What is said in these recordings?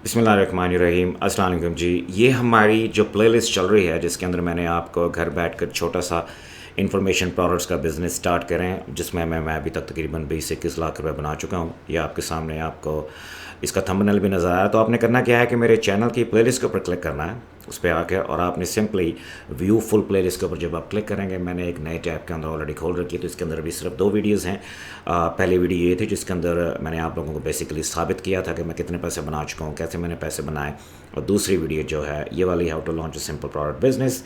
बिस्मिल्लाहिर्रहमानिर्रहीम। अस्सलाम वालेकुम जी। ये हमारी जो प्लेलिस्ट चल रही है जिसके अंदर मैंने आपको घर बैठकर छोटा सा इंफॉर्मेशन प्रोडक्ट्स का बिज़नेस स्टार्ट करें, जिसमें मैं अभी तक तकरीबन 20-21 लाख रुपए बना चुका हूँ। ये आपके सामने आपको इसका थंबनेल भी नज़र आ रहा है। तो आपने करना क्या है कि मेरे चैनल की प्लेलिस्ट के ऊपर क्लिक करना है, उस पर आकर, और आपने सिंपली व्यू फुल प्लेलिस्ट के ऊपर जब आप क्लिक करेंगे, मैंने एक नए टैब के अंदर ऑलरेडी खोल रखी है। तो इसके अंदर अभी सिर्फ 2 वीडियोज़ हैं। पहली वीडियो ये थी जिसके अंदर मैंने आप लोगों को बेसिकली साबित किया था कि मैं कितने पैसे बना चुका हूँ, कैसे मैंने पैसे बनाए। और दूसरी वीडियो जो है ये वाली, how to launch a simple product business,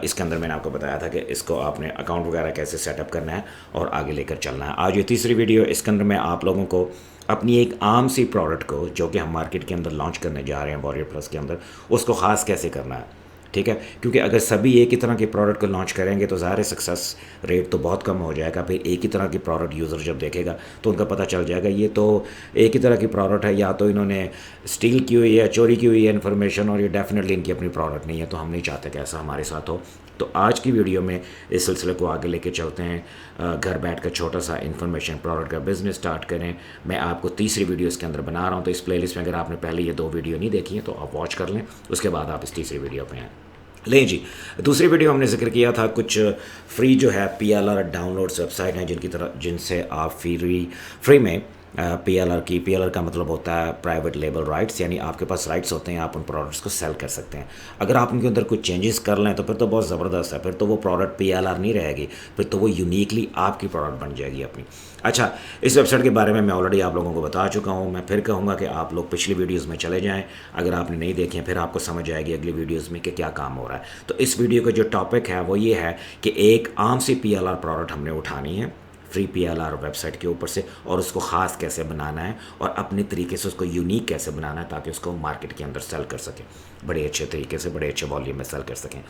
इसके अंदर मैंने आपको बताया था कि इसको आपने अकाउंट वगैरह कैसे सेटअप करना है और आगे लेकर चलना है। आज ये तीसरी वीडियो, इसके अंदर मैं आप लोगों को अपनी एक आम सी प्रोडक्ट को जो कि हम मार्केट के अंदर लॉन्च करने जा रहे हैं वॉरियर प्लस के अंदर, उसको ख़ास कैसे करना है। ठीक है, क्योंकि अगर सभी एक ही तरह के प्रोडक्ट को लॉन्च करेंगे तो ज़ाहिर सक्सेस रेट तो बहुत कम हो जाएगा। फिर एक ही तरह की प्रोडक्ट यूज़र जब देखेगा तो उनका पता चल जाएगा ये तो एक ही तरह की प्रोडक्ट है, या तो इन्होंने स्टील की हुई है, चोरी की हुई है इन्फॉर्मेशन, और ये डेफिनेटली इनकी अपनी प्रोडक्ट नहीं है। तो हम नहीं चाहते कि ऐसा हमारे साथ हो। तो आज की वीडियो में इस सिलसिले को आगे लेके चलते हैं। घर बैठ कर छोटा सा इन्फॉर्मेशन प्रोडक्ट का बिज़नेस स्टार्ट करें। मैं आपको तीसरी वीडियो इसके अंदर बना रहा हूँ। तो इस प्लेलिस्ट में अगर आपने पहले ये 2 वीडियो नहीं देखी हैं तो आप वॉच कर लें, उसके बाद आप इस तीसरी वीडियो पे आएँ। ले जी, दूसरी वीडियो हमने जिक्र किया था कुछ फ्री जो है PLR डाउनलोड्स वेबसाइट हैं जिनसे आप फ्री में PLR का मतलब होता है प्राइवेट लेबल राइट्स, यानी आपके पास राइट्स होते हैं, आप उन प्रोडक्ट्स को सेल कर सकते हैं। अगर आप उनके अंदर कुछ चेंजेस कर लें तो फिर तो बहुत ज़बरदस्त है। फिर तो वो प्रोडक्ट PLR नहीं रहेगी, फिर तो वो यूनिकली आपकी प्रोडक्ट बन जाएगी अपनी। अच्छा, इस वेबसाइट के बारे में मैं ऑलरेडी आप लोगों को बता चुका हूँ। मैं फिर कहूँगा कि आप लोग पिछली वीडियोज़ में चले जाएँ, अगर आपने नहीं देखे फिर आपको समझ आएगी अगली वीडियोज़ में कि क्या काम हो रहा है। तो इस वीडियो का जो टॉपिक है वो ये है कि एक आम सी PLR प्रोडक्ट हमने उठानी है फ्री PLR वेबसाइट के ऊपर से, और उसको ख़ास कैसे बनाना है और अपने तरीके से उसको यूनिक कैसे बनाना है ताकि उसको मार्केट के अंदर सेल कर सकें, बड़े अच्छे तरीके से, बड़े अच्छे वॉल्यूम में सेल कर सकें।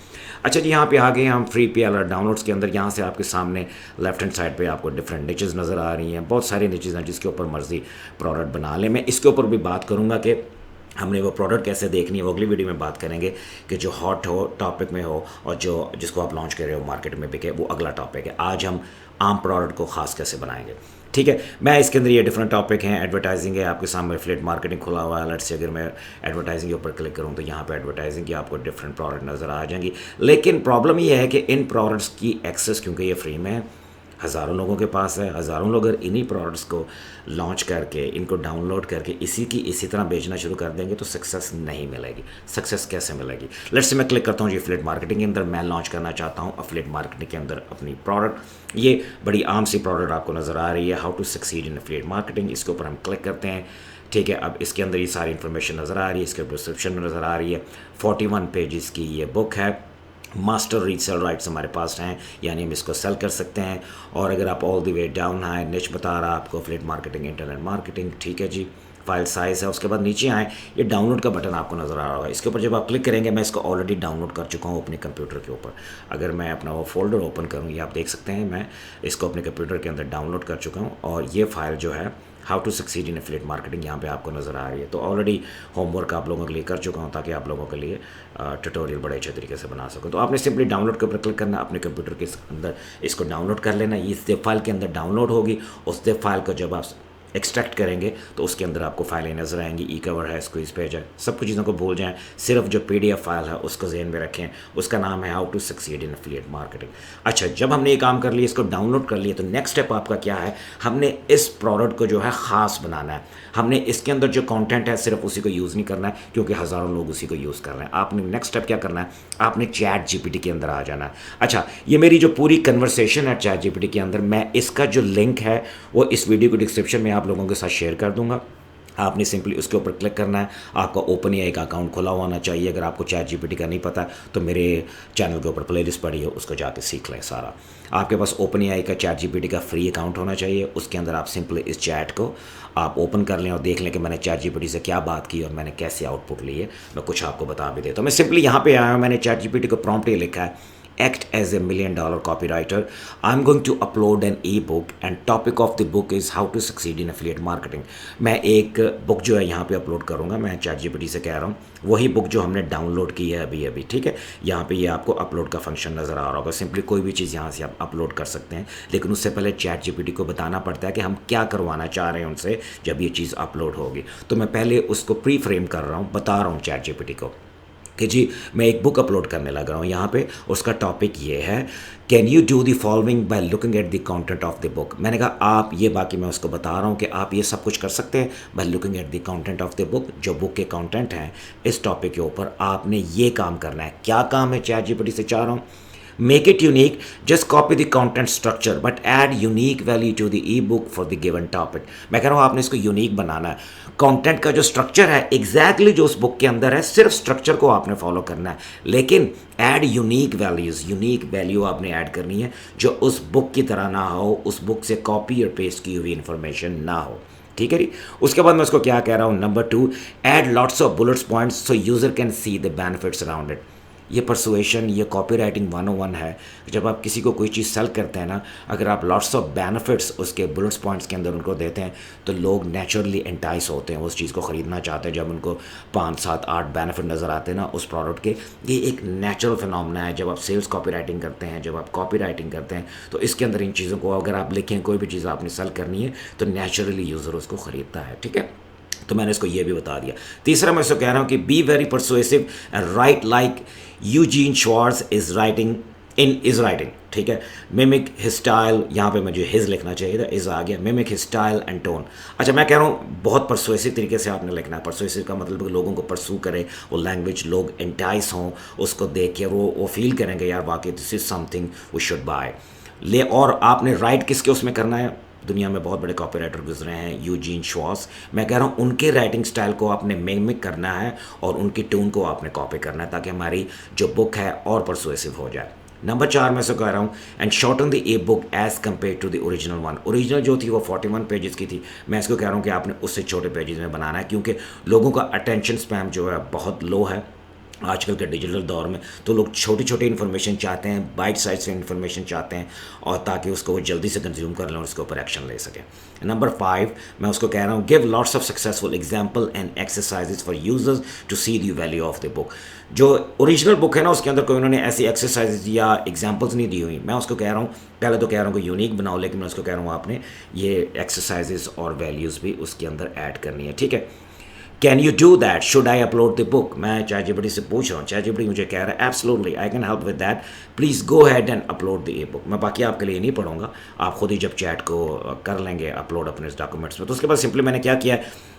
अच्छा जी, यहाँ पे आ गए हम फ्री PLR डाउनलोड्स के अंदर। यहाँ से आपके सामने लेफ्ट हैंड साइड पे आपको डिफरेंट निचेज़ नज़र आ रही हैं। बहुत सारी निचेज़ हैं जिसके ऊपर मर्जी प्रोडक्ट बना लें। मैं इसके ऊपर भी बात करूँगा कि हमने वो प्रोडक्ट कैसे देखनी है, वो अगली वीडियो में बात करेंगे कि जो हॉट हो, टॉपिक में हो, और जो जिसको आप लॉन्च कर रहे हो मार्केट में बिके, वो अगला टॉपिक है। आज हम आम प्रोडक्ट को ख़ास कैसे बनाएंगे। ठीक है, मैं इसके अंदर ये डिफरेंट टॉपिक हैं। एडवर्टाइजिंग है, आपके सामने एफिलिएट मार्केटिंग खुला हुआ है। लेट्स से अगर मैं एडवर्टाइजिंग के ऊपर क्लिक करूँ तो यहाँ पे एडवर्टाइजिंग की आपको डिफरेंट प्रोडक्ट नज़र आ जाएंगी। लेकिन प्रॉब्लम ये है कि इन प्रोडक्ट्स की एक्सेस, क्योंकि ये फ्री में है, हज़ारों लोगों के पास है, हज़ारों लोग अगर इन्हीं प्रोडक्ट्स को लॉन्च करके, इनको डाउनलोड करके इसी तरह बेचना शुरू कर देंगे तो सक्सेस नहीं मिलेगी। सक्सेस कैसे मिलेगी? लेट्स से मैं क्लिक करता हूँ जी एफिलिएट मार्केटिंग के अंदर। मैं लॉन्च करना चाहता हूँ एफिलिएट मार्केटिंग के अंदर अपनी प्रोडक्ट। ये बड़ी आम सी प्रोडक्ट आपको नज़र आ रही है, how to succeed in affiliate marketing. इसके ऊपर हम क्लिक करते हैं। ठीक है, अब इसके अंदर ये सारी इन्फॉर्मेशन नज़र आ रही है, इसके डिस्क्रिप्शन में नज़र आ रही है। 41 पेजेस की ये बुक है। मास्टर रीसेल राइट्स हमारे पास हैं, यानी हम इसको सेल कर सकते हैं। और अगर आप ऑल द वे डाउन आए, निच बता रहा आपको एफिलिएट मार्केटिंग, इंटरनेट मार्केटिंग। ठीक है जी, फाइल साइज़ है। उसके बाद नीचे आए, ये डाउनलोड का बटन आपको नज़र आ रहा होगा। इसके ऊपर जब आप क्लिक करेंगे, मैं इसको ऑलरेडी डाउनलोड कर चुका हूँ अपने कंप्यूटर के ऊपर। अगर मैं अपना वो फोल्डर ओपन करूँ, ये आप देख सकते हैं, मैं इसको अपने कंप्यूटर के अंदर डाउनलोड कर चुका हूँ। और ये फाइल जो है how to succeed in affiliate marketing यहाँ पे आपको नज़र आ रही है। तो ऑलरेडी होमवर्क आप लोगों के लिए कर चुका हूँ ताकि आप लोगों के लिए ट्यूटोरियल बड़े अच्छे तरीके से बना सको। तो आपने सिंपली डाउनलोड के ऊपर क्लिक करना, अपने कंप्यूटर के अंदर इसको डाउनलोड कर लेना। ये ज़िप फाइल के अंदर डाउनलोड होगी। उस ज़िप फाइल को जब आप एक्सट्रैक्ट करेंगे तो उसके अंदर आपको फाइलें नज़र आएंगी। ई कवर है, स्क्वीज पेज है, सब कुछ चीज़ों को भूल जाएं, सिर्फ जो PDF फाइल है उसको ज़हन में रखें। उसका नाम है how to succeed in affiliate marketing. अच्छा, जब हमने ये काम कर लिया, इसको डाउनलोड कर लिया, तो नेक्स्ट स्टेप आपका क्या है? हमने इस प्रोडक्ट को जो है ख़ास बनाना है। हमने इसके अंदर जो कंटेंट है सिर्फ उसी को यूज़ नहीं करना है, क्योंकि हज़ारों लोग उसी को यूज़ कर रहे हैं। आपने नेक्स्ट स्टेप क्या करना है? आपने चैट GPT के अंदर आ जाना है। अच्छा, ये मेरी जो पूरी कन्वर्सेशन है चैट GPT के अंदर, मैं इसका जो लिंक है वो इस वीडियो को डिस्क्रिप्शन में आप लोगों के साथ शेयर कर दूंगा। आपने सिंपली उसके ऊपर क्लिक करना है। आपका OpenAI का अकाउंट खुला होना चाहिए। अगर आपको चैट GPT का नहीं पता तो मेरे चैनल के ऊपर प्लेलिस्ट पड़ी है, उसको जाके सीख लें सारा। आपके पास OpenAI का चैट GPT का फ्री अकाउंट होना चाहिए। उसके अंदर आप सिंपली इस चैट को आप ओपन कर लें और देख लें कि मैंने चैट GPT से क्या बात की और मैंने कैसे आउटपुट लिए। मैं कुछ आपको बता भी देता हूँ। मैं सिंपली यहाँ पे आया हूँ, मैंने चैट GPT को प्रॉम्प्ट ये लिखा है, act as a $1 million copywriter. I'm going to upload an e-book and topic of the book is how to succeed in affiliate marketing. मैं एक बुक जो है यहाँ पे अपलोड करूँगा, मैं ChatGPT से कह रहा हूँ, वही बुक जो हमने डाउनलोड की है अभी अभी, ठीक है। यहाँ पे ये आपको अपलोड का फंक्शन नज़र आ रहा होगा। सिंपली कोई भी चीज़ यहाँ से आप अपलोड कर सकते हैं, लेकिन उससे पहले ChatGPT को बताना पड़ता है कि हम क्या करवाना चाह रहे हैं उनसे जब ये चीज़ अपलोड होगी। तो मैं पहले उसको प्री फ्रेम कर रहा हूँ, बता रहा हूँ ChatGPT को कि जी मैं एक बुक अपलोड करने लग रहा हूँ यहाँ पे, उसका टॉपिक ये है, can you do the following by looking at the content of the book. मैंने कहा आप ये, बाकी मैं उसको बता रहा हूँ कि आप ये सब कुछ कर सकते हैं by looking at the content of the book. जो बुक के कंटेंट हैं इस टॉपिक के ऊपर आपने ये काम करना है। क्या काम है ChatGPT से चाह रहा हूँ, make it unique, just copy the content structure but add unique value to the ebook for the given topic। मैं कह रहा हूँ आपने इसको यूनिक बनाना है। कंटेंट का जो स्ट्रक्चर है एग्जैक्टली जो उस बुक के अंदर है, सिर्फ स्ट्रक्चर को आपने फॉलो करना है, लेकिन add unique values, unique value आपने ऐड करनी है जो उस बुक की तरह ना हो, उस बुक से कॉपी और पेस्ट की हुई इंफॉर्मेशन ना हो। ठीक है जी। उसके बाद मैं उसको क्या कह रहा हूँ, number 2, add lots of bullets points so user can see the benefits around it. ये परसुएशन, ये कॉपीराइटिंग 101 है। जब आप किसी को कोई चीज़ सेल करते हैं ना, अगर आप लॉट्स ऑफ बेनिफिट्स उसके बुलेट्स पॉइंट्स के अंदर उनको देते हैं तो लोग नेचुरली एंटाइस होते हैं, उस चीज़ को ख़रीदना चाहते हैं। जब उनको 5, 7, 8 बेनिफिट नज़र आते हैं ना उस प्रोडक्ट के, ये एक नेचुरल फिनोमेना है। जब आप सेल्स कॉपी राइटिंग करते हैं, जब आप कॉपी राइटिंग करते हैं तो इसके अंदर इन चीज़ों को अगर आप लिखें, कोई भी चीज़ आपने सेल करनी है तो नेचुरली यूज़र उसको ख़रीदता है। ठीक है, तो मैंने इसको ये भी बता दिया। तीसरा मैं इसको कह रहा हूँ कि be very persuasive and right like Eugene Schwartz is writing. ठीक है, मिमिक हिज स्टाइल, यहाँ पे मुझे हिज लिखना चाहिए था, इज आ गया, mimic his style and tone. अच्छा, मैं कह रहा हूँ बहुत परसुएसिव तरीके से आपने लिखना है। परसुएसिव का मतलब है कि लोगों को परसू करे, वो लैंग्वेज लोग एंटाइस हों, उसको देख के वो फील करेंगे यार वाकई this is something we should buy. और आपने राइट किसके उसमें करना है, दुनिया में बहुत बड़े कॉपीराइटर गुजरे हैं, यूजीन श्वार्ट्ज़। मैं कह रहा हूँ उनके राइटिंग स्टाइल को आपने मिमिक करना है और उनकी टोन को आपने कॉपी करना है ताकि हमारी जो बुक है और परसुएसिव हो जाए। नंबर 4 मैं इसको कह रहा हूँ, and shorten the a book as compare to the original one. Original जो थी वो 41 पेजेस की थी, मैं इसको कह रहा हूँ कि आपने उससे छोटे पेजेस में बनाना है, क्योंकि लोगों का अटेंशन स्पैम जो है बहुत लो है आजकल के डिजिटल दौर में। तो लोग छोटी छोटी इन्फॉर्मेशन चाहते हैं, बाइट साइज से इन्फॉर्मेशन चाहते हैं, और ताकि उसको वो जल्दी से कंज्यूम कर लें और उसके ऊपर एक्शन ले सकें। नंबर 5 मैं उसको कह रहा हूँ, give lots of successful example and exercises for users to see the value of the book. जो ओरिजिनल बुक है ना उसके अंदर कोई उन्होंने ऐसी एक्सरसाइजेज या एग्जाम्पल्स नहीं दी हुई। मैं उसको कह रहा हूँ, पहले तो कह रहा हूँ कि यूनिक बनाओ, लेकिन मैं उसको कह रहा हूँ आपने ये एक्सरसाइजेज और वैल्यूज़ भी उसके अंदर ऐड करनी है। ठीक है, can you do that, should I upload the book. मैं ChatGPT से पूछ रहा हूँ, ChatGPT मुझे कह रहा है absolutely I can help with that, please go had and upload the a book. मैं बाकी आपके लिए नहीं पढ़ूंगा, आप खुद ही जब चैट को कर लेंगे अपलोड अपने इस डॉक्यूमेंट्स में। तो उसके बाद सिंपली मैंने क्या किया,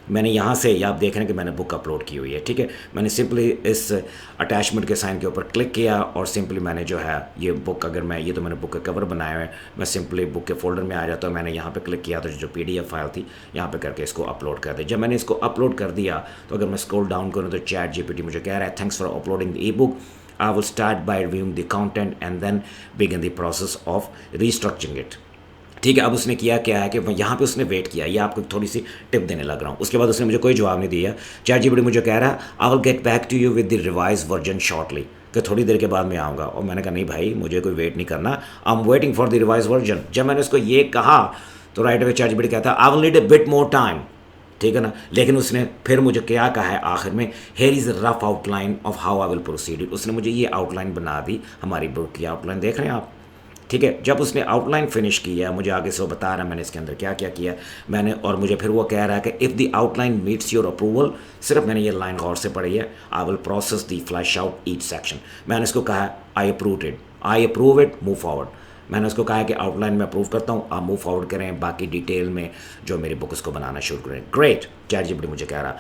मैंने यहाँ से, या आप देख रहे हैं कि मैंने बुक अपलोड की हुई है। ठीक है, मैंने सिंपली इस अटैचमेंट के साइन के ऊपर क्लिक किया और सिंपली मैंने जो है ये बुक, अगर मैं ये तो मैंने बुक का कवर बनाया हुआ है, मैं सिंपली बुक के फोल्डर में आ जाता हूँ, मैंने यहाँ पे क्लिक किया तो जो PDF फाइल थी यहाँ पे करके इसको अपलोड कर दिया। जब मैंने इसको अपलोड कर दिया तो अगर मैं स्क्रॉल डाउन करूँ तो ChatGPT मुझे कह रहा है, thanks for uploading the ebook, I will start by reviewing the content and then begin the process of restructuring it. ठीक है, अब उसने किया क्या है कि यहाँ पे उसने वेट किया, ये आपको थोड़ी सी टिप देने लग रहा हूँ। उसके बाद उसने मुझे कोई जवाब नहीं दिया। ChatGPT मुझे कह रहा है, I will get back to you with the revise version shortly, कि थोड़ी देर के बाद मैं आऊँगा। और मैंने कहा नहीं भाई, मुझे कोई वेट नहीं करना, I am waiting for the revise version. जब मैंने उसको ये कहा तो राइट अवे ChatGPT कहता है, I will need a bit more time. ठीक है ना, लेकिन उसने फिर मुझे क्या कहा है आखिर में, here is a rough outline of how I will proceed. उसने मुझे ये आउटलाइन बना दी, हमारी बुक की आउटलाइन देख रहे हैं आप। ठीक है, जब उसने आउटलाइन फिनिश की है, मुझे आगे से वो बता रहा है मैंने इसके अंदर क्या क्या किया मैंने, और मुझे फिर वो कह रहा है कि if the outline meets your approval, सिर्फ मैंने ये लाइन गौर से पढ़ी है, I will process the flash out each section. मैंने इसको कहा है I approve it, move forward. मैंने उसको कहा है कि आउटलाइन में अप्रूव करता हूँ, आप मूव फॉरवर्ड करें, बाकी डिटेल में जो मेरी बुक उसको बनाना शुरू करें। ग्रेट, ChatGPT मुझे कह रहा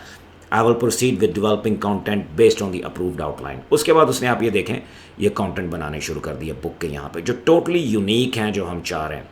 I will proceed with developing content based on the approved outline. उसके बाद उसने, आप ये देखें, ये कंटेंट बनाने शुरू कर दिया बुक के यहाँ पे जो टोटली यूनिक हैं, जो हम चाह रहे हैं।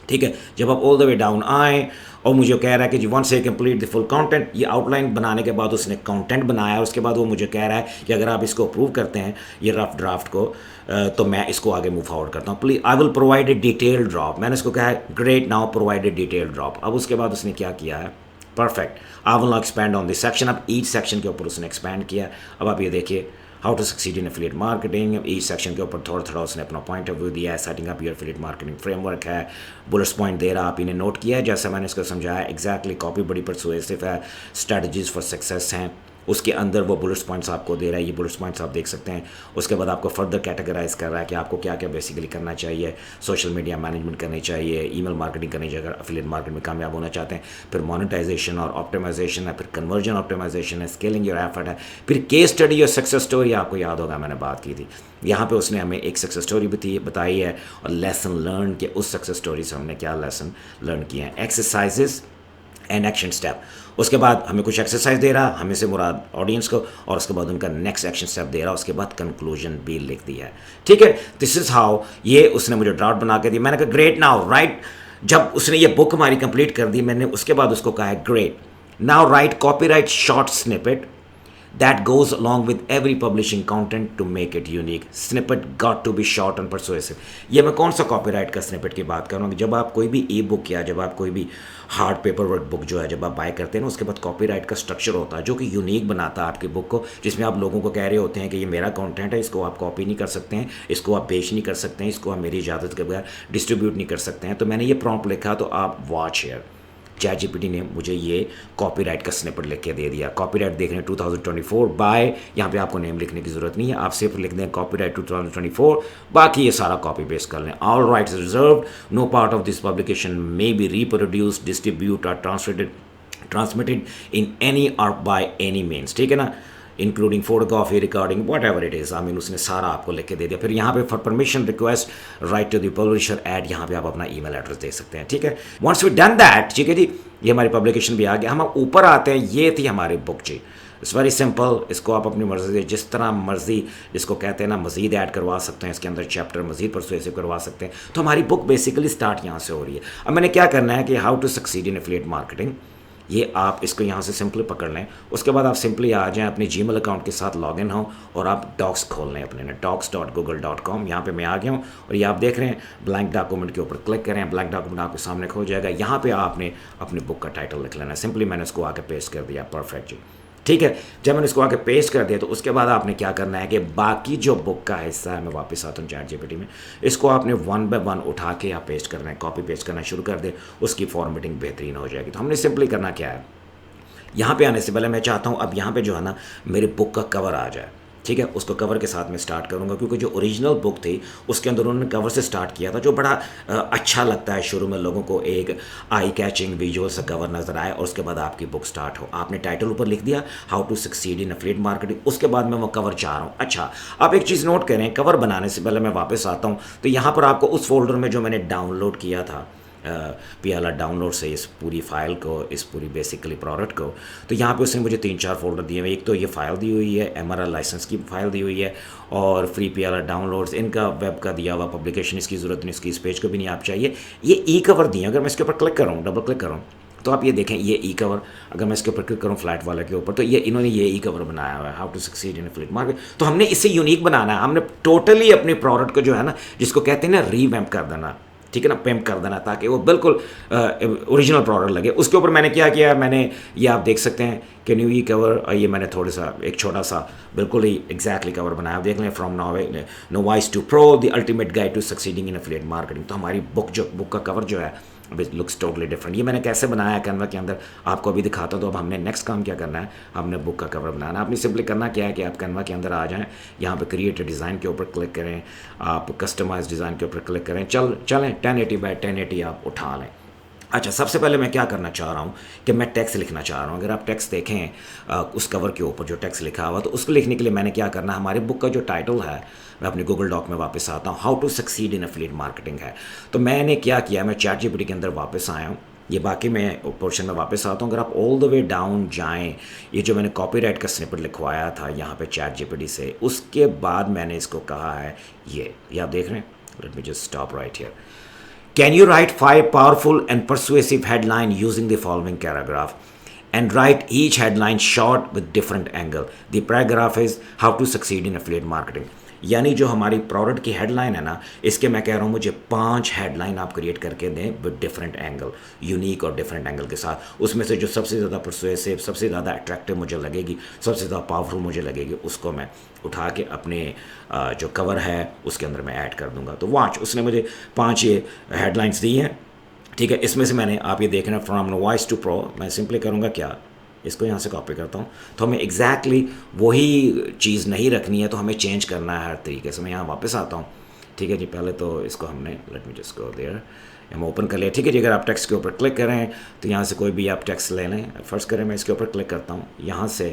ठीक है, जब आप ऑल द वे डाउन आए और मुझे कह रहा है कि जी once you complete the full content, ये आउटलाइन बनाने के बाद उसने कंटेंट बनाया। उसके बाद वो मुझे कह रहा है कि अगर आप इसको अप्रूव करते हैं ये रफ ड्राफ्ट को, तो मैं इसको आगे मूव फॉरवर्ड करता हूँ, please I will provide a detailed drop. मैंने इसको कहा है great, now provide a detailed drop. अब उसके बाद उसने क्या किया है, perfect, I will not expand on this section. अब ईच सेक्शन के ऊपर उसने एक्सपैंड किया। अब आप ये देखिए, how to succeed in affiliate marketing. इस सेक्शन के ऊपर थोड़ा थोड़ा उसने अपना पॉइंट ऑफ व्यू दिया है, setting up your affiliate marketing framework है, बुलेट्स पॉइंट दे रहा, आप इन्हें नोट किया है जैसा मैंने इसको समझाया एग्जैक्टली। कॉपी बड़ी परसुएसिव है, स्ट्रेटजीज फॉर सक्सेस हैं, उसके अंदर वो बुलेट्स पॉइंट्स आपको दे रहा है, ये बुलेट्स पॉइंट्स आप देख सकते हैं। उसके बाद आपको फर्दर कैटेगराइज कर रहा है कि आपको क्या क्या बेसिकली करना चाहिए, सोशल मीडिया मैनेजमेंट करनी चाहिए, ईमेल मार्केटिंग करनी चाहिए अगर एफिलिएट मार्केट में कामयाब होना चाहते हैं, फिर मोनेटाइजेशन और ऑप्टिमाइजेशन है, फिर कन्वर्जन ऑप्टिमाइजेशन है, स्केलिंग योर एफर्ट है, फिर केस स्टडी और सक्सेस स्टोरी। आपको याद होगा मैंने बात की थी, यहाँ पे उसने हमें एक सक्सेस स्टोरी बताई है और लेसन लर्न के उस सक्सेस स्टोरी से हमने क्या लेसन लर्न किए हैं, एक्सरसाइजेस एंड एक्शन स्टेप। उसके बाद हमें कुछ एक्सरसाइज दे रहा, हमें से मुराद ऑडियंस को, और उसके बाद उनका नेक्स्ट एक्शन स्टेप दे रहा, उसके बाद कंक्लूजन भी लिख दिया है। ठीक है, दिस इज हाउ ये उसने मुझे ड्राफ्ट बना के दी। मैंने कहा ग्रेट नाउ राइट, जब उसने ये बुक हमारी कंप्लीट कर दी मैंने उसके बाद उसको कहा है great now right copyright short snippet that goes along with every publishing content to make it unique. Snippet got to be short and persuasive. ये मैं कौन सा कॉपीराइट का स्निपेट की बात कर रहा हूँ, जब आप कोई भी ई बुक या जब आप कोई भी हार्ड पेपर वर्क बुक जो है जब आप बाय करते हैं ना, उसके बाद कॉपीराइट का स्ट्रक्चर होता है जो कि यूनिक बनाता है आपकी बुक को, जिसमें आप लोगों को कह रहे होते हैं कि ये मेरा कंटेंट है, इसको आप कॉपी नहीं कर सकते हैं, इसको आप पेश नहीं कर सकते हैं, इसको आप मेरी इजाज़त के बगैर डिस्ट्रीब्यूट नहीं कर सकते हैं। तो मैंने ये प्रॉम्प्ट लिखा, तो आप वॉच हियर, ChatGPT ने मुझे ये कॉपीराइट का स्निपेट लिख के दे दिया। कॉपीराइट देख रहे हैं 2024 बाय, यहाँ पे आपको नेम लिखने की ज़रूरत नहीं है, आप सिर्फ लिख दें कॉपीराइट 2024, बाकी ये सारा कॉपी पेस्ट कर लें। All rights reserved, no part of this publication may be reproduced, distribute or transmitted in any or by any means. ठीक है ना, including photocopy, recording, whatever it is. I mean उसने सारा आपको लिख के दे दिया। फिर यहाँ पे for permission request write to the publisher add, यहाँ पे आप अपना ईमेल एड्रेस दे सकते हैं। ठीक है, वंस वी डन दैट, ठीक है जी, ये हमारी पब्लिकेशन भी आ गया। हम ऊपर आते हैं, ये थी हमारी बुक जी। इट्स वेरी सिंपल, इसको आप अपनी मर्जी से जिस तरह मर्जी, जिसको कहते हैं ना मज़ीद ऐड करवा सकते हैं, इसके अंदर चैप्टर मज़ीद परसुएसिव करवा सकते हैं। तो हमारी बुक बेसिकली स्टार्ट यहाँ से हो रही है। अब मैंने क्या करना है कि how to succeed in affiliate marketing, ये आप इसको यहाँ से सिंपली पकड़ लें। उसके बाद आप सिंपली आ जाएं, अपने जीमेल अकाउंट के साथ लॉगिन हो और आप डॉक्स खोल लें अपने docs.google.com। यहाँ पे मैं आ गया हूँ और ये आप देख रहे हैं ब्लैंक डॉक्यूमेंट के ऊपर क्लिक करें, ब्लैंक डॉक्यूमेंट आपके सामने खो जाएगा। यहाँ पे आपने अपनी बुक का टाइटल लिख लेना, सिंपली मैंने इसको आके पेस्ट कर दिया, परफेक्ट जी। ठीक है, जब मैंने इसको आके पेस्ट कर दिया तो उसके बाद आपने क्या करना है कि बाकी जो बुक का हिस्सा है, मैं वापस आता हूँ ChatGPT में, इसको आपने 1 बाय 1 उठा के आप पेस्ट करना है, कॉपी पेस्ट करना शुरू कर दे, उसकी फॉर्मेटिंग बेहतरीन हो जाएगी। तो हमने सिंपली करना क्या है, यहाँ पे आने से पहले मैं चाहता हूँ अब यहाँ पे जो है ना मेरे बुक का कवर आ जाए। ठीक है, उसको कवर के साथ में स्टार्ट करूँगा, क्योंकि जो ओरिजिनल बुक थी उसके अंदर उन्होंने कवर से स्टार्ट किया था, जो बड़ा अच्छा लगता है शुरू में लोगों को, एक आई कैचिंग विजुअल सा कवर नज़र आए और उसके बाद आपकी बुक स्टार्ट हो। आपने टाइटल ऊपर लिख दिया how to succeed in affiliate marketing, उसके बाद मैं वो कवर चाह रहा हूँ। अच्छा, आप एक चीज़ नोट करें, कवर बनाने से पहले मैं वापस आता हूँ, तो यहाँ पर आपको उस फोल्डर में जो मैंने डाउनलोड किया था PLR डाउनलोड से इस पूरी फाइल को, इस पूरी बेसिकली प्रोडक्ट को, तो यहाँ पे उसने मुझे 3-4 फोल्डर दिए हुए। एक तो ये फ़ाइल दी हुई है, MRL लाइसेंस की फ़ाइल दी हुई है, और फ्री PLR डाउनलोड्स, इनका वेब का दिया हुआ, पब्लिकेशन इसकी ज़रूरत नहीं, इसकी इस पेज को भी नहीं आप चाहिए। ये ई कवर दिए, अगर मैं इसके ऊपर क्लिक करूँ, डबल क्लिक करूँ, तो आप ये देखें ये ई कवर, अगर मैं इसके ऊपर क्लिक करूँ फ्लैट वाले के ऊपर, तो ये इन्होंने ये ई कवर बनाया हुआ है, how to succeed in affiliate market. तो हमने इससे यूनिक बनाना है, हमने टोटली अपनी प्रोडक्ट को जो है ना, जिसको कहते हैं ना रीवैम्प कर देना, ठीक है ना, पेम्प कर देना, ताकि वो बिल्कुल ओरिजिनल प्रोडक्ट लगे। उसके ऊपर मैंने क्या किया, मैंने ये आप देख सकते हैं कि न्यू ई कवर, और ये मैंने थोड़ा सा एक छोटा सा बिल्कुल ही एग्जैक्टली कवर बनाया, देख लें, from novice to pro the ultimate guide to succeeding in affiliate marketing. तो हमारी बुक का कवर जो है लुक्स टोटली डिफरेंट। ये मैंने कैसे बनाया है कैनवा के अंदर, आपको अभी दिखाता हूँ। तो अब हमने नेक्स्ट काम क्या करना है, हमने बुक का कवर बनाना है। आपने सिंपली करना क्या है कि आप कैनवा के अंदर आ जाएं, यहाँ पे क्रिएट डिज़ाइन के ऊपर क्लिक करें, आप कस्टमाइज डिज़ाइन के ऊपर क्लिक करें, चलें 1080 बाय 1080 आप उठा लें। अच्छा, सबसे पहले मैं क्या करना चाह रहा हूँ कि मैं टेक्स्ट लिखना चाह रहा हूँ। अगर आप टेक्स्ट देखें उस कवर के ऊपर जो टेक्स्ट लिखा हुआ, तो उसको लिखने के लिए मैंने क्या करना है, हमारी बुक का जो टाइटल है, मैं अपनी गूगल डॉक में वापस आता हूँ, how to succeed in affiliate marketing है। तो मैंने क्या किया, मैं ChatGPT के अंदर वापस आया हूँ, ये बाकी मैं पोर्शन में वापस आता हूँ। अगर आप ऑल द वे डाउन जाएँ, ये जो मैंने कॉपीराइट का स्निपेट लिखवाया था यहाँ पे ChatGPT से, उसके बाद मैंने इसको कहा है ये आप देख रहे हैं, late me just stop right here. Can you write 5 powerful and persuasive headline using the following paragraph? And write each headline short with different angle. The paragraph is how to succeed in affiliate marketing. यानी जो हमारी product की headline है ना, इसके मैं कह रहा हूँ मुझे 5 हेडलाइन आप क्रिएट करके दें विद डिफरेंट एंगल, यूनिक और डिफरेंट एंगल के साथ। उसमें से जो सबसे ज़्यादा परसुएसिव, सबसे ज़्यादा अट्रैक्टिव मुझे लगेगी, सबसे ज़्यादा पावरफुल मुझे लगेगी, उसको मैं उठा के अपने जो कवर है उसके अंदर मैं ऐड कर दूंगा। तो वॉच, उसने मुझे 5 ये हेडलाइंस दी हैं, ठीक है। इसमें से मैंने, आप ये देख रहे हैं, फ्रॉम नोवाइस टू प्रो, मैं सिंपली करूँगा क्या, इसको यहाँ से कॉपी करता हूँ। तो हमें एग्जैक्टली वही चीज़ नहीं रखनी है, तो हमें चेंज करना है हर तरीके से। मैं यहाँ वापस आता हूँ, ठीक है जी। पहले तो इसको हमने, let me just go there, हम ओपन कर लिया, ठीक है जी। अगर आप टेक्स्ट के ऊपर क्लिक करें तो यहाँ से कोई भी आप टेक्स्ट ले लें। फर्स्ट करें, मैं इसके ऊपर क्लिक करता हूँ, यहाँ से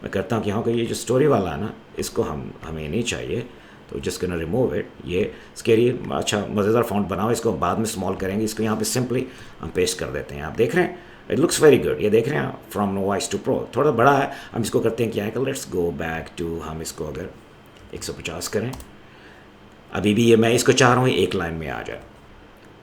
मैं करता हूँ कि यहाँ का ये जो स्टोरी वाला है ना, इसको हमें नहीं चाहिए, तो जस्ट कैन रिमूव इट। ये इसके लिए अच्छा मज़ेदार फॉन्ट बनाओ, इसको बाद में स्मॉल करेंगे। इसको यहाँ पे सिंपली हम पेस्ट कर देते हैं। आप देख रहे हैं, इट लुक्स वेरी गुड। ये देख रहे हैं आप, फ्रॉम नोवाइस टू प्रो, थोड़ा बड़ा है। हम इसको करते हैं क्या है, लेट्स गो बैक टू, हम इसको अगर 150 करें, अभी भी ये मैं इसको चाह रहा हूँ एक लाइन में आ जाए।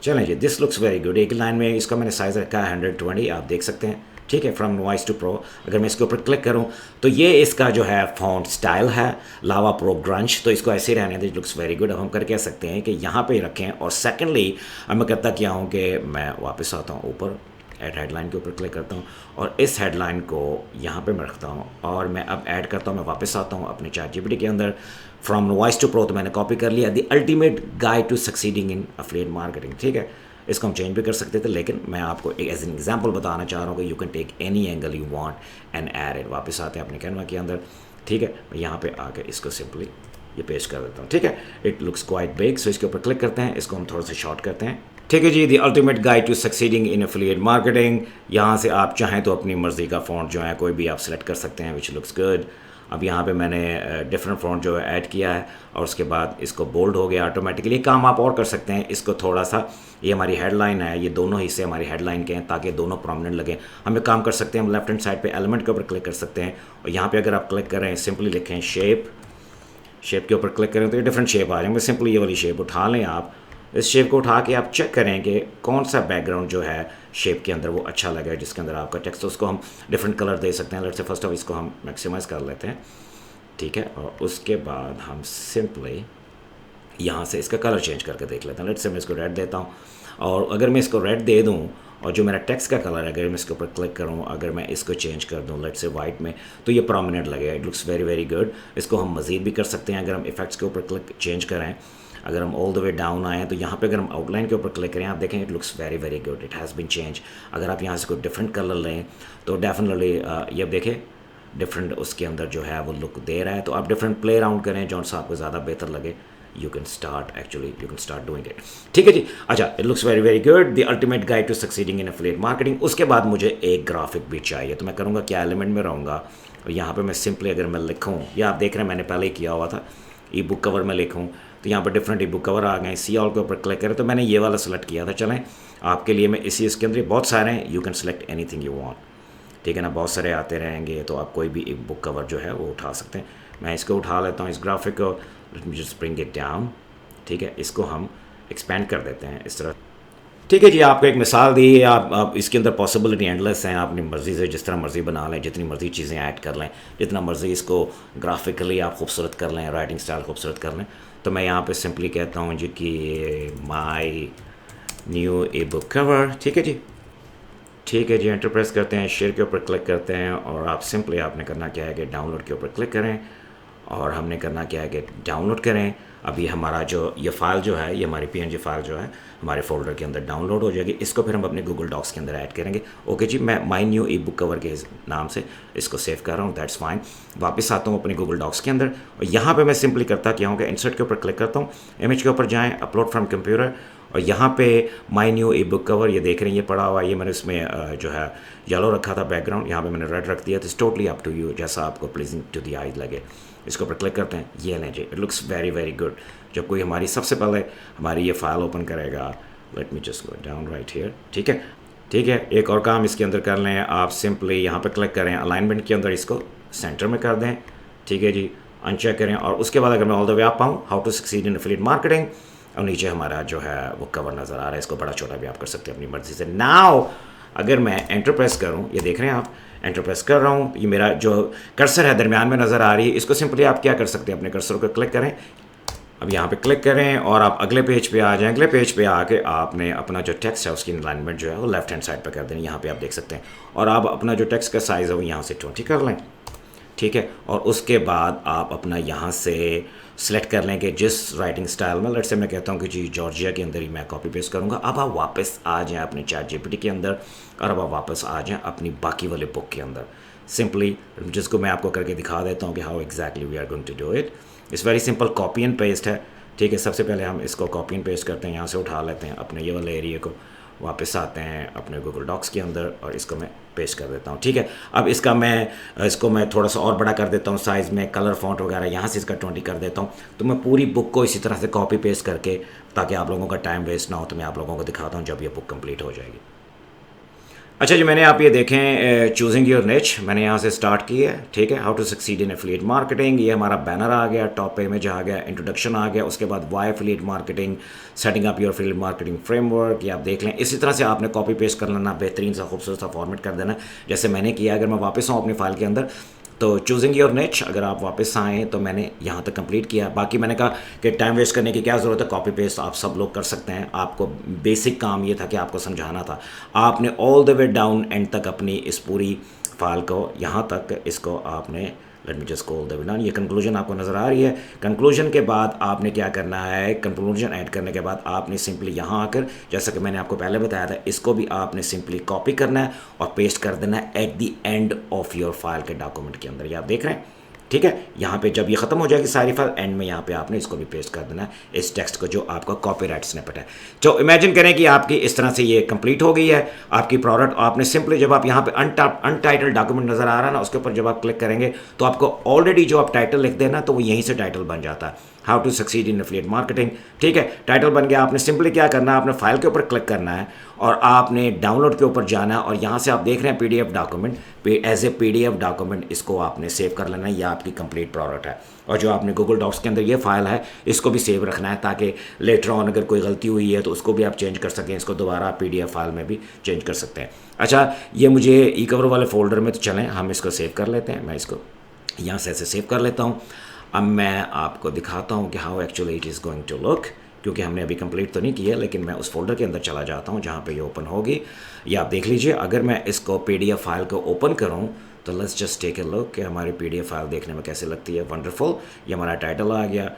चलें जी, दिस लुक्स वेरी गुड। एक लाइन में इसका मैंने साइज़ रखा है 120, आप देख सकते हैं, ठीक है। फ्रॉम नोवाइस टू प्रो, अगर मैं इसके ऊपर क्लिक करूं तो ये इसका जो है फॉन्ट स्टाइल है, लावा प्रो ग्रंच, तो इसको ऐसे ही रहने दें, लुक्स वेरी गुड। अब हम कर कह सकते हैं कि यहाँ पे रखें। और सेकेंडली अब मैं करता क्या हूँ कि मैं वापस आता हूँ ऊपर, ऐड हेडलाइन के ऊपर क्लिक करता हूँ और इस हेडलाइन को यहाँ पे मैं रखता हूँ और मैं अब ऐड करता हूँ। मैं वापस आता हूँ अपने ChatGPT के अंदर, फ्रॉम नोवाइस टू प्रो, तो मैंने कॉपी कर लिया, the ultimate guide to succeeding in affiliate marketing, ठीक है। इसको हम चेंज भी कर सकते थे, लेकिन मैं आपको एक एज एन एग्जांपल बताना चाह रहा हूँ कि you can take any angle you want and add it. वापस आते हैं अपने कैनवा के अंदर, ठीक है। मैं यहाँ पे आके इसको सिंपली ये पेस्ट कर देता हूँ, ठीक है। इट लुक्स क्वाइट बिग, सो इसके ऊपर क्लिक करते हैं, इसको हम थोड़ा सा शॉर्ट करते हैं, ठीक है जी। The ultimate guide to succeeding in affiliate marketing. यहाँ से आप चाहें तो अपनी मर्जी का फॉन्ट जो है कोई भी आप सेलेक्ट कर सकते हैं, विच लुक्स गुड। अब यहाँ पे मैंने डिफरेंट फॉन्ट जो है ऐड किया है और उसके बाद इसको बोल्ड हो गया ऑटोमेटिकली। काम आप और कर सकते हैं, इसको थोड़ा सा, ये हमारी हेडलाइन है, ये दोनों हिस्से हमारी हेडलाइन के हैं ताकि दोनों प्रोमिनेंट लगे। हमें काम कर सकते हैं, हम लेफ्ट हैंड साइड पे एलिमेंट के ऊपर क्लिक कर सकते हैं और यहाँ पे अगर आप क्लिक करें, सिंपली लिखें शेप, शेप के ऊपर क्लिक करें तो ये डिफरेंट शेप आ जाएंगे। सिंपली ये वाली शेप उठा लें आप, इस शेप को उठा के आप चेक करें कि कौन सा बैकग्राउंड जो है शेप के अंदर वो अच्छा लगा है, जिसके अंदर आपका टेक्स्ट, उसको हम डिफरेंट कलर दे सकते हैं। लेट्स से फर्स्ट ऑफ इसको हम मैक्सिमाइज़ कर लेते हैं, ठीक है। और उसके बाद हम सिंपली यहाँ से इसका कलर चेंज करके देख लेते हैं। लेट्स से मैं इसको रेड देता हूँ और अगर मैं इसको रेड दे दूँ और जो मेरा टेक्स्ट का कलर है, अगर मैं इसके ऊपर क्लिक करूँ, अगर मैं इसको चेंज कर दूँ लेट्स से वाइट में, तो ये प्रोमिनेंट लगेगा। It looks very very good. इसको हम मज़ीद भी कर सकते हैं, अगर हम इफेक्ट्स के ऊपर क्लिक चेंज करें, अगर हम ऑल द वे डाउन आएँ तो यहाँ पे अगर हम आउटलाइन के ऊपर क्लिक करें, आप देखें it looks very very good, it has been change. अगर आप यहाँ से कोई डिफरेंट कलर लें तो डेफिनेटली ये देखें डिफरेंट उसके अंदर जो है वो लुक दे रहा है। तो आप डिफरेंट प्ले अराउंड करें, जौन सा आपको ज़्यादा बेहतर लगे, you can start doing it, ठीक है जी। अच्छा, it looks very very good, the ultimate guide to succeeding in affiliate marketing. उसके बाद मुझे एक ग्राफिक भी चाहिए, तो मैं करूँगा क्या, एलिमेंट में रहूँगा और यहाँ पे मैं सिंपली अगर मैं लिखूँ, या आप देख रहे हैं मैंने पहले ही किया हुआ था, ई बुक कवर में लिखूँ तो यहाँ पर डिफरेंट ई बुक कवर आ गए। सी ऑल के ऊपर क्लिक करें तो मैंने ये वाला सेलेक्ट किया था। चलें आपके लिए मैं इसके अंदर बहुत सारे हैं, you can select anything you want, ठीक है ना। बहुत सारे आते रहेंगे तो आप कोई भी एक बुक कवर जो है वो उठा सकते हैं। मैं इसको उठा लेता हूँ, इस ग्राफिक को, late me just bring it down, ठीक है। इसको हम एक्सपेंड कर देते हैं इस तरह, ठीक है जी। आपको एक मिसाल दी है, आप इसके अंदर पॉसिबिलिटी एंडलेस हैं, आप अपनी मर्ज़ी से जिस तरह मर्ज़ी बना लें, जितनी मर्ज़ी चीज़ें ऐड कर लें, जितना मर्ज़ी इसको ग्राफिकली आप खूबसूरत कर लें, राइटिंग स्टाइल खूबसूरत कर लें। तो मैं यहाँ पे सिंपली कहता हूँ जी कि my new E book cover, ठीक है जी, ठीक है जी। एंटर प्रेस करते हैं, शेयर के ऊपर क्लिक करते हैं और आप सिंपली आपने करना क्या है कि डाउनलोड के ऊपर क्लिक करें और हमने करना क्या है कि डाउनलोड करें। अभी हमारा जो ये फ़ाइल जो है, ये हमारी PNG फाइल जो है हमारे फोल्डर के अंदर डाउनलोड हो जाएगी। इसको फिर हम अपने गूगल डॉक्स के अंदर ऐड करेंगे। ओके जी, मैं my new E book cover के नाम से इसको सेव कर रहा हूँ, दैट्स फाइन। वापस आता हूँ अपने गूगल डॉक्स के अंदर और यहाँ पे मैं सिंपली करता क्या हूँ कि इंसर्ट के ऊपर क्लिक करता हूँ, इमेज के ऊपर जाएँ, अपलोड फ्रॉम कंप्यूटर और यहाँ पे my new E book cover, ये देख रहे हैं ये पड़ा हुआ है, ये मैंने इसमें जो है येलो रखा था बैकग्राउंड, यहाँ पे मैंने रेड रख दिया। तो it's totally up to you, जैसा आपको प्लीजिंग टू दी आईज लगे। इसके ऊपर क्लिक करते हैं, ये लें जी, it looks very very good. जब कोई हमारी सबसे पहले हमारी ये फाइल ओपन करेगा, let me just go down right here, ठीक है, ठीक है। एक और काम इसके अंदर कर लें, आप सिंपली यहाँ पर क्लिक करें, अलाइनमेंट के अंदर इसको सेंटर में कर दें, ठीक है जी, अनचेक करें और उसके बाद अगर मैं ऑल द वे आप पाऊँ, how to succeed in affiliate marketing, और नीचे हमारा जो है वो कवर नज़र आ रहा है। इसको बड़ा छोटा भी आप कर सकते हैं अपनी मर्ज़ी से। नाउ अगर मैं एंटर प्रेस करूँ, ये देख रहे हैं आप, एंटर प्रेस कर रहा हूँ, ये मेरा जो कर्सर है दरमियान में नज़र आ रही है, इसको सिंपली आप क्या कर सकते हैं, अपने कर्सर को क्लिक करें, अब यहाँ पे क्लिक करें और आप अगले पेज पे आ जाएं। अगले पेज पे आके आपने अपना जो टेक्स्ट है उसकी अलाइनमेंट जो है वो लेफ्ट हैंड साइड पे कर देनी, यहाँ पे आप देख सकते हैं। और आप अपना जो टेक्स्ट का साइज़ है वो यहाँ से 20 कर लें, ठीक है। और उसके बाद आप अपना यहाँ से सिलेक्ट कर लें कि जिस राइटिंग स्टाइल में, लेट से मैं कहता हूँ कि जी जॉर्जिया के अंदर ही मैं कॉपी पेस्ट करूँगा। अब आप वापस आ जाएँ अपने चैट जीपीटी के अंदर और अब आप वापस आ जाएँ अपनी बाकी वाले बुक के अंदर। सिंपली जिसको मैं आपको करके दिखा देता हूँ कि how exactly we are going to do it. It's very simple, copy and paste है, ठीक है। सबसे पहले हम इसको कॉपी एंड पेस्ट करते हैं, यहाँ से उठा लेते हैं अपने ये वाले एरिया को, वापस आते हैं अपने गूगल डॉक्स के अंदर और इसको मैं पेस्ट कर देता हूँ, ठीक है। अब इसको मैं थोड़ा सा और बड़ा कर देता हूँ साइज़ में, कलर फॉन्ट वगैरह यहाँ से इसका 20 कर देता हूँ। तो मैं पूरी बुक को इसी तरह से कॉपी पेस्ट करके, ताकि आप लोगों का टाइम वेस्ट ना हो, तो मैं आप लोगों को दिखाता हूँ जब ये बुक कंप्लीट हो जाएगी। अच्छा जी, मैंने आप ये देखें चूजिंग योर निच, मैंने यहाँ से स्टार्ट की है, ठीक है। How to succeed in affiliate marketing, ये हमारा बैनर आ गया, टॉप इमेज आ गया, इंट्रोडक्शन आ गया, उसके बाद why affiliate marketing, setting up your affiliate marketing framework, ये आप देख लें। इसी तरह से आपने कॉपी पेस्ट कर लेना, बेहतरीन सा खूबसूरत सा फॉर्मेट कर देना जैसे मैंने किया। अगर मैं वापस आऊँ अपनी फाइल के अंदर तो चूजिंग योर निच, अगर आप वापस आएँ तो मैंने यहाँ तक कंप्लीट किया। बाकी मैंने कहा कि टाइम वेस्ट करने की क्या ज़रूरत है, कॉपी पेस्ट आप सब लोग कर सकते हैं। आपको बेसिक काम ये था कि आपको समझाना था। आपने all the way down and तक अपनी इस पूरी फाइल को, यहाँ तक इसको आपने, late me just call the villain, ये कंक्लूजन आपको नज़र आ रही है। कंक्लूजन के बाद आपने क्या करना है, कंक्लूजन ऐड करने के बाद आपने सिंपली यहाँ आकर, जैसा कि मैंने आपको पहले बताया था, इसको भी आपने सिंपली कॉपी करना है और पेस्ट कर देना है at the end of your file के डॉक्यूमेंट के अंदर। ये आप देख रहे हैं, ठीक है। यहाँ पे जब ये ख़त्म हो जाएगी सारी फाइल, एंड में यहाँ पे आपने इसको भी पेस्ट कर देना है, इस टेक्स्ट को जो आपका कॉपीराइट स्निपेट है। तो इमेजिन करें कि आपकी इस तरह से ये कंप्लीट हो गई है आपकी प्रोडक्ट। आपने सिंपली, जब आप यहाँ पे अनटाइटल डॉक्यूमेंट नज़र आ रहा है ना, उसके ऊपर जब आप क्लिक करेंगे तो आपको ऑलरेडी जो आप टाइटल लिख देना, तो वो यहीं से टाइटल बन जाता है, how to succeed in affiliate marketing, ठीक है। टाइटल बन गया। आपने सिंपली क्या करना है, आपने फाइल के ऊपर क्लिक करना है और आपने डाउनलोड के ऊपर जाना है और यहाँ से आप देख रहे हैं PDF document, as a PDF document इसको आपने सेव कर लेना है। ये आपकी कंप्लीट प्रोडक्ट है। और जो आपने गूगल डॉक्स के अंदर ये फाइल है, इसको भी सेव रखना है, ताकि लेटर ऑन अगर कोई गलती हुई है तो उसको भी आप चेंज कर सकें, इसको दोबारा पीडीएफ फाइल में भी चेंज कर सकते हैं। अच्छा, ये मुझे ई कवर वाले फोल्डर में, तो चलें हम इसको सेव कर लेते हैं। मैं इसको यहाँ से ऐसे सेव कर लेता हूँ। अब मैं आपको दिखाता हूँ कि how actually it is going to look, क्योंकि हमने अभी कंप्लीट तो नहीं किया, लेकिन मैं उस फोल्डर के अंदर चला जाता हूँ जहाँ पे ये ओपन होगी। ये आप देख लीजिए। अगर मैं इसको पीडीएफ फाइल को ओपन करूँ तो let's just take a look कि हमारी पीडीएफ फाइल देखने में कैसे लगती है। वंडरफुल। ये हमारा टाइटल आ गया,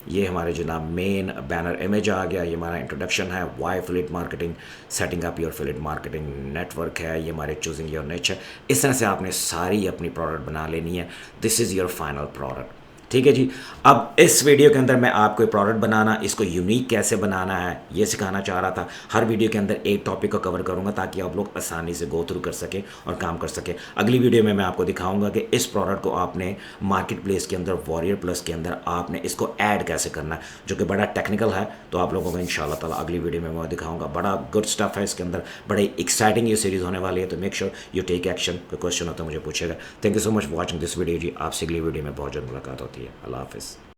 ये हमारे जनाब मेन बैनर इमेज आ गया, ये हमारा इंट्रोडक्शन है, why affiliate marketing, setting up your affiliate marketing network है, ये हमारे चूजिंग योर निच है। इस तरह से आपने सारी अपनी प्रोडक्ट बना लेनी है। This is your final product, ठीक है जी। अब इस वीडियो के अंदर मैं आपको प्रोडक्ट बनाना, इसको यूनिक कैसे बनाना है, ये सिखाना चाह रहा था। हर वीडियो के अंदर एक टॉपिक को कवर करूंगा ताकि आप लोग आसानी से गो थ्रू कर सकें और काम कर सकें। अगली वीडियो में मैं आपको दिखाऊंगा कि इस प्रोडक्ट को आपने मार्केट प्लेस के अंदर, वॉरियर प्लस के अंदर आपने इसको ऐड कैसे करना है, जो कि बड़ा टेक्निकल है। तो आप लोगों को इंशाल्लाह ताला अगली वीडियो में मैं दिखाऊंगा। बड़ा गुड स्टफ है इसके अंदर, बड़े एक्साइटिंग ये सीरीज़ होने वाली है। तो make sure you take action. कोई क्वेश्चन हो तो मुझे पूछेगा। Thank you so much for watching this video जी। आपसे अगली वीडियो में बहुत जल्द मुलाकात होती है। अल्लाह हाफिज़।